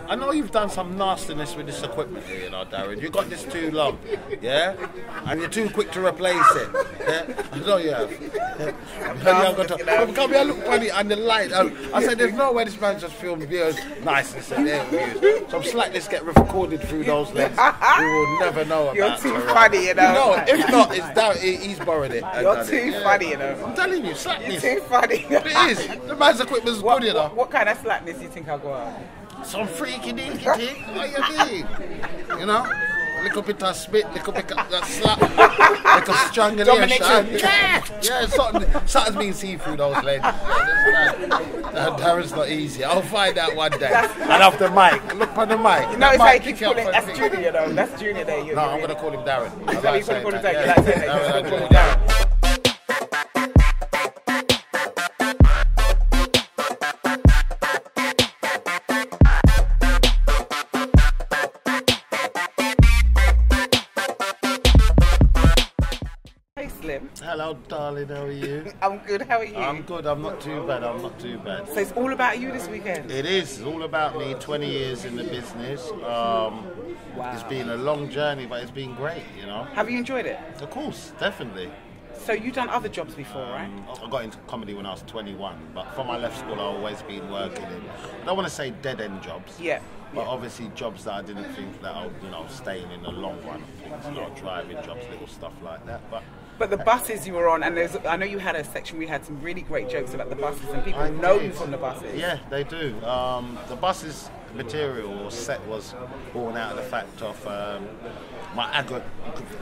I know you've done some nastiness with this equipment here, you know, Darren. You got this too long, yeah? And you're too quick to replace it. Yeah? I know you have. Come here, look funny and the light. I said, there's no way this man just filmed videos niceness and their reviews. Some slackness get recorded through those lenses. We will never know about. You're too funny, you know. No, if not, it's down. He's borrowed it. You're too funny, you know. I'm telling you, slackness. You're too funny. It is. The man's equipment's good, you know. What kind of slackness do you think I'll go on? Some freaky dinky thing. What you mean? You know? A little bit of spit, little bit of that slap, like a strangulation. Yeah, something's been seen through those lenses. Darren's not easy. I'll find out one day. And off the mic. Look on the mic. You know, it's like you call it, that's Junior, you know. That's Junior there. No, I'm going to call him Darren. You're going to call him Darren. Hello, darling. How are you? I'm good. How are you? I'm good. I'm not too bad. I'm not too bad. So it's all about you this weekend? It is. It's all about me. 20 years in the business. Wow. It's been a long journey, but it's been great, you know. Have you enjoyed it? Of course, definitely. So you've done other jobs before, right? I got into comedy when I was 21, but from I left school, I've always been working in, I don't want to say dead-end jobs. Yeah. But obviously jobs that I didn't think that I would, you know, stay in the long run. You know, driving jobs, little stuff like that. But the buses you were on, and I know you had a section where you had some really great jokes about the buses, and people know you from the buses. Yeah, they do. The buses material or set was born out of the fact of my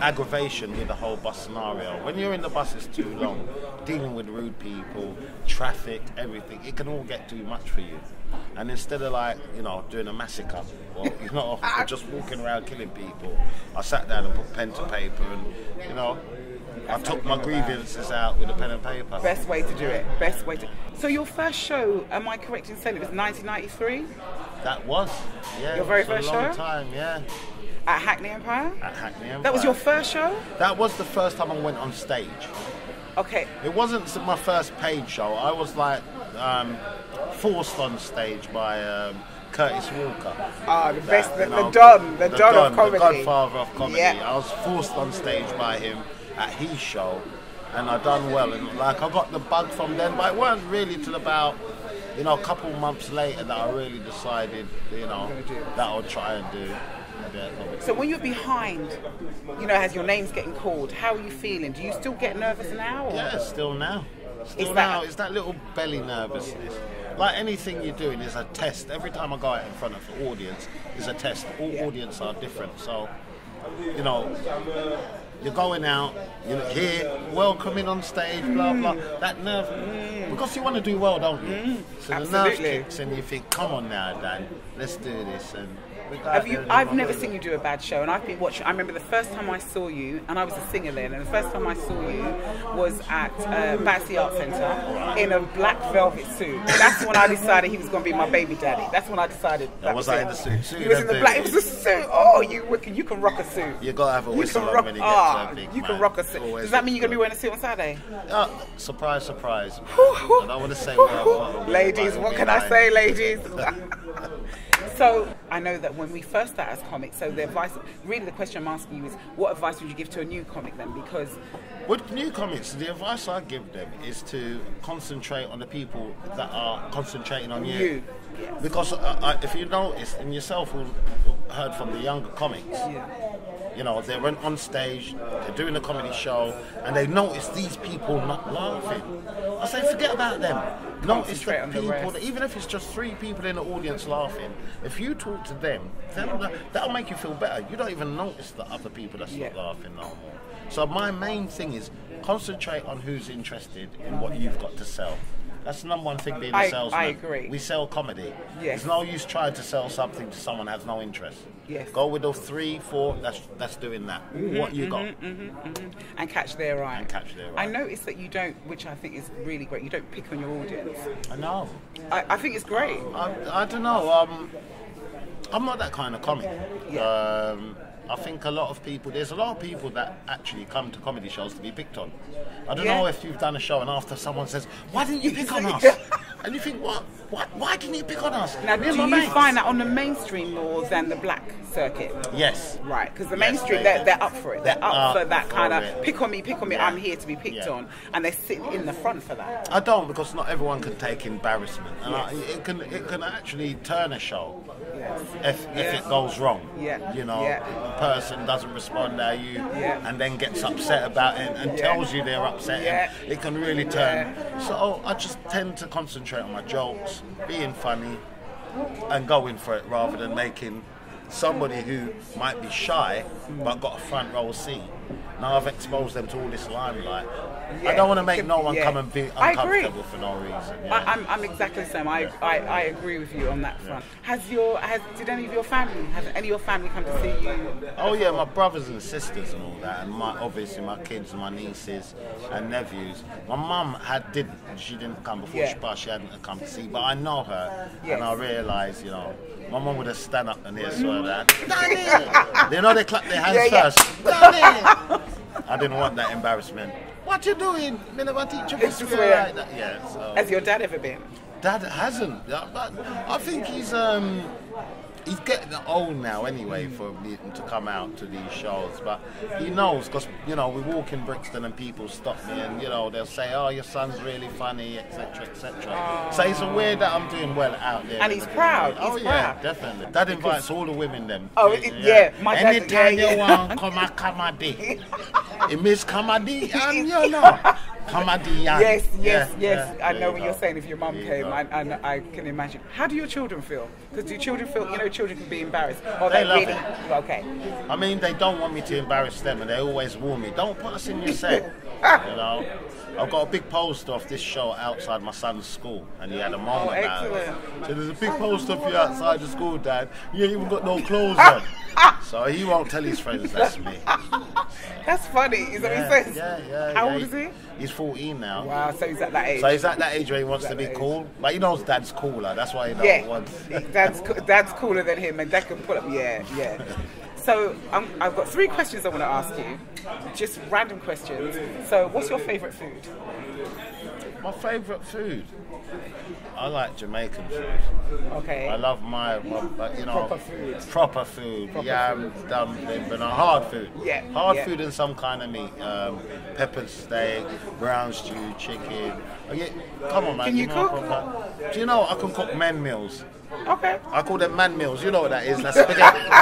aggravation with the whole bus scenario. When you're in the buses too long, dealing with rude people, traffic, everything, it can all get too much for you. And instead of, like, you know, doing a massacre or, you know, or just walking around killing people, I sat down and put pen to paper and, you know, I took my grievances out with a pen and paper. Best way to do it. Best way to. So your first show, am I correct in saying it was 1993? That was, yeah. Your very first show? A long time, yeah. At Hackney Empire? At Hackney Empire. That was your first show? That was the first time I went on stage. Okay. It wasn't my first paid show. I was like forced on stage by Curtis Walker. Ah, the best, the Don of comedy. The godfather of comedy. Yeah. I was forced on stage by him at his show, and I done well. And like I got the bug from then, but it weren't really till about, you know, a couple months later that I really decided, you know, that I'll try and do. So when you're behind, you know, as your name's getting called, how are you feeling? Do you still get nervous now? Or? Yeah, still now. Still now. It's that little belly nervousness. Like anything you're doing is a test. Every time I go out in front of an audience, is a test. All audiences are different. So, you know, you're going out, you're here, welcoming on stage, blah, blah. That nerve, because you want to do well, don't you? So the nerve kicks and you think, come on now, Dan, let's do this. And I've never seen you do a bad show, and I've been watching. I remember the first time I saw you, and I was a singer then, and the first time I saw you was at Battersea Art Centre in a black velvet suit. That's when I decided he was going to be my baby daddy. That's when I decided. Was I in the suit? He was in the black. It was a suit. Oh, you can rock a suit. You got to have a whistle on when you get so big. You can rock a suit. Does that mean you're going to be wearing a suit on Saturday? Surprise, surprise. I don't want to say what. Ladies, what can I say, ladies? So I know that when we first start as comics, so the advice, really the question I'm asking you is, what advice would you give to a new comic then? Because with new comics, the advice I give them is to concentrate on the people that are concentrating on you. Yes. Because if you notice, and yourself will heard from the younger comics, you know, they went on stage, they're doing a comedy show, and they notice these people not laughing. I say, forget about them. Notice the people, even if it's just 3 people in the audience laughing, if you talk to them, that'll make you feel better. You don't even notice the other people that's not laughing no more. So my main thing is concentrate on who's interested in what you've got to sell. That's the number one thing being a salesman. I agree. We sell comedy. Yes. There's no use trying to sell something to someone who has no interest. Yes. Go with those 3, 4, that's doing that. What you got. And catch their eye. And catch their eye. I noticed that you don't, which I think is really great, you don't pick on your audience. I know. I think it's great. I don't know. I'm not that kind of comic. Yeah. I think there's a lot of people that actually come to comedy shows to be picked on. I don't know if you've done a show and after someone says, why didn't you pick on us? And you think, what? Why didn't you pick on us? Now, do you find that on the mainstream more than the black circuit? Yes. Right, because the mainstream, they're up for it. They're up for that kind of pick on me, Yeah. I'm here to be picked on. And they're sitting in the front for that. I don't, because not everyone can take embarrassment. And it can actually turn a show if it goes wrong. Yeah. You know, the person doesn't respond how you and then gets upset about it and tells you they're upset. And it can really turn. So I just tend to concentrate on my jokes, being funny, and going for it rather than making somebody who might be shy but got a front row seat. Now I've exposed them to all this limelight. I don't want to make no one come and be uncomfortable for no reason. I'm exactly the same. I agree with you on that front. Did any of your family come to see you? Oh yeah, my brothers and sisters and all that, and obviously my kids, my nieces and nephews. My mum she didn't come before she hadn't come to see, but I know her and I realise, my mum would have stand up and hear sort of that. Danny! You know they clap their hands first. Danny! I didn't want that embarrassment. What you doing? Me never teach you to swear like that. Yeah. So. Has your dad ever been? Dad hasn't. But I think he's getting old now anyway for him to come out to these shows. But he knows, because we walk in Brixton and people stop me and they'll say, "Oh, your son's really funny," etc., etc. So he's aware that I'm doing well out there. And he's proud. Yeah, definitely. Dad invites all the women them. Oh yeah. My dad. Anytime you want, come a comedy. It means comedy, and comedy. Yes. I know what you're saying. If your mum came, I can imagine. How do your children feel? Because do children feel, children can be embarrassed? Or they love really, it. Okay. I mean, they don't want me to embarrass them, and they always warn me, "Don't put us in your set." I've got a big poster of this show outside my son's school, and he had a moment about it. So there's a big poster of you outside the school, Dad. You ain't even got no clothes on. So he won't tell his friends that's me. That's funny. Is that what he says? Yeah. How old is he? He's 14 now. Wow, so he's at that age. So he's at that age where he wants to be cool. But he knows Dad's cooler. That's why he wants. Dad's cooler than him, and Dad can pull up. Yeah. So I've got 3 questions I want to ask you. Just random questions. So what's your favourite food? My favourite food? I like Jamaican food. Okay. I love my proper food. Yam, dumpling, but not hard food. Hard food and some kind of meat. Peppered steak, brown stew, chicken. Come on, man. Can you cook? Do you know I can cook men meals? Okay. I call them man meals. You know what that is? That's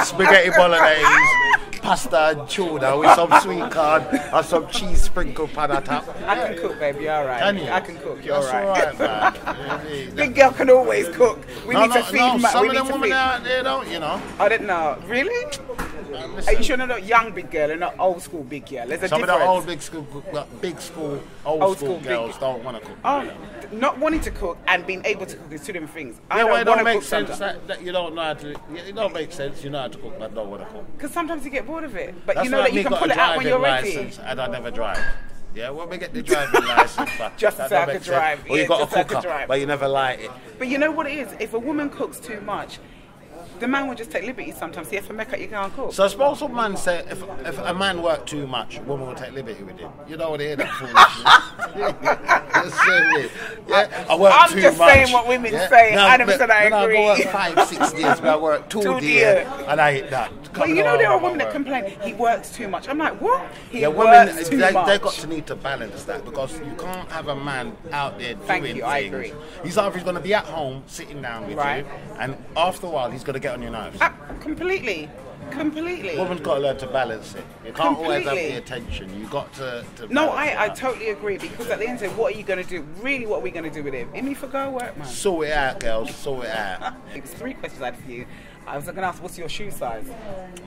spaghetti bolognese, pasta and tuna with some sweet corn and some cheese sprinkled pan on top. I can cook, baby. You're all right. Can you? I can cook. You're all right. Man. Big girl can always cook. We need to feed. Some of them women out there don't, I didn't know. Really? Are you sure they're not young big girl and not old school big girl? There's a some difference. Of the old school girls don't want to cook. Oh, not wanting to cook and being able to cook is 2 different things. It don't make sense that you don't know how to. It don't make sense. You know how to cook, but don't want to cook. Because sometimes you get bored of it, but that's you know that you can pull it out when you're ready. And I never drive. Yeah, when we get the driving license, just so I could drive. Or you got a cooker, but you never light it. But you know what it is? If a woman cooks too much, the man will just take liberties sometimes. See, if a make up, you can't cook. So I suppose what man say, if a man worked too much, a woman will take liberty with him. You don't want to hear that foolishness. I work I'm too just much. Saying what women say. I never said I agree. I go work 5-6 days, but I work 2 days, and I hate that. But you know there are women that complain, he works too much. I'm like, what? He works too much. They got to need to balance that, because you can't have a man out there doing things. I agree. He's either going to be at home, sitting down with you, and after a while he's going to get on your nerves. Completely. Woman's got to learn to balance it. You can't always have the attention. You got to no, I totally agree, because at the end of the day, what are you going to do? Really, what are we going to do with him? He needs to go work, man. Sort it out, girls. Sort it out. It was 3 questions I had for you. I was going to ask, what's your shoe size?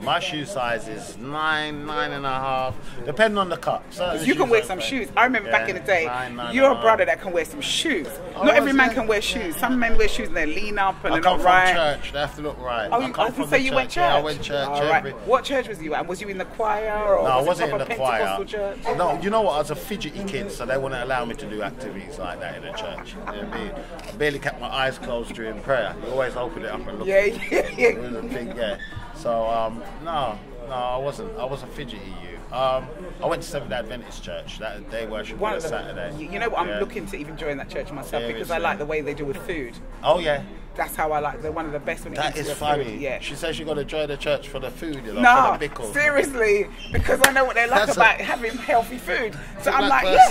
My shoe size is 9.5, depending on the cut. You can wear some shoes. I remember back in the day, you're a brother that can wear some shoes. Not every man can wear shoes. Some men wear shoes and they lean up and they're not right. I come from church. They have to look right. Oh, I can say you went church? Yeah, I went church. Right. What church was you at? Was you in the choir? Or no, I was wasn't in the choir. Church? No, you know what? I was a fidgety kid, so they wouldn't allow me to do activities like that in the church. You know what I mean? I barely kept my eyes closed during prayer. You always open it up and look. Yeah. It was a thing, yeah. So, no. No, I wasn't. I was a fidgety youth. I went to Seventh-day Adventist Church. That they worship on a Saturday. You know what? I'm looking to even join that church myself because I like the way they do with food. Oh yeah. That's how I like. They're one of the best when it comes to the funny. food. Yeah. She says you're going to join the church for the food, for the pickle. Seriously, because I know what they like about having healthy food. So I'm like,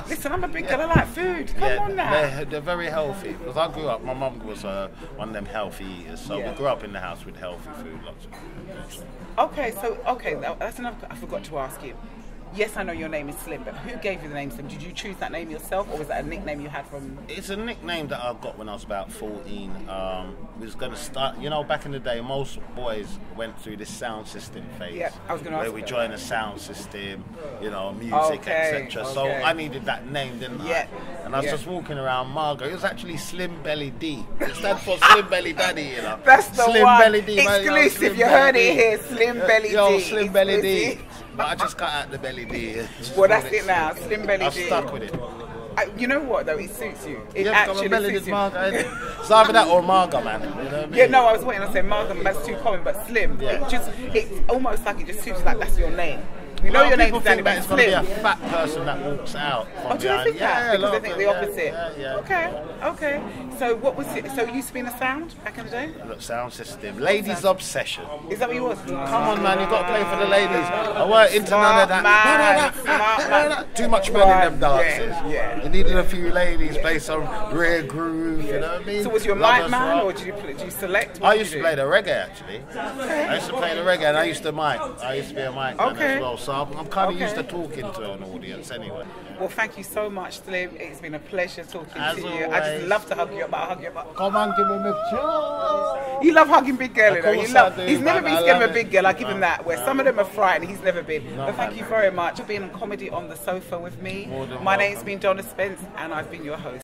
listen, I'm a big girl. I like food. Come on now. They're very healthy. Because I grew up, my mum was one of them healthy eaters, so we grew up in the house with healthy food, lots of food. Okay, that's enough. I forgot to ask you. Yes, I know your name is Slim, but who gave you the name Slim? Did you choose that name yourself, or was that a nickname you had from... It's a nickname that I got when I was about 14. We was going to start... back in the day, most boys went through this sound system phase. Yeah, I was going to ask you. Where we joined a sound system, music, etc. So I needed that name, didn't I? And I was just walking around Margot. It was actually Slim Belly D. It stands for Slim Belly Daddy, That's the Slim one. Belly D. Exclusive, you heard it here. Slim Belly D. Slim Belly D. But I just cut out the belly D. Well, that's it now. Slim Belly D. I'm stuck with it. You know what though? It suits you. It actually suits you. It's either that or Marga, man. You know what I mean? Yeah, no, I was waiting to say Marga, but that's too common. But Slim, it's almost like it just suits you. Like that's your name. You know your name's Danny, but it's going to be a fat person that walks out. Do you think that? Because they think the opposite. Yeah. Okay. So what was it? So you used to be in a sound back in the day? Look, sound system. Ladies' obsession. Is that what you was? Come on, man. You got to play for the ladies. I weren't into none of that. Too much man in them dances. Yeah. You needed a few ladies, play some rare groove. You know what I mean? So was you a mic man, or did you select? I used to play the reggae actually. I used to play the reggae, and I used to mic. I used to be a mic man as well. So I'm kind of used to talking to an audience anyway. Well, thank you so much, Slim. It's been a pleasure talking to you. Always. I just love to hug you up. I'll hug you up. Come on, give me a kiss. You love hugging big girl, He's never been scared of a big girl. I give him that. Where some of them are frightened, he's never been. But thank you very much for being on Comedy on the Sofa with me. My name's been Donna Spence, and I've been your host.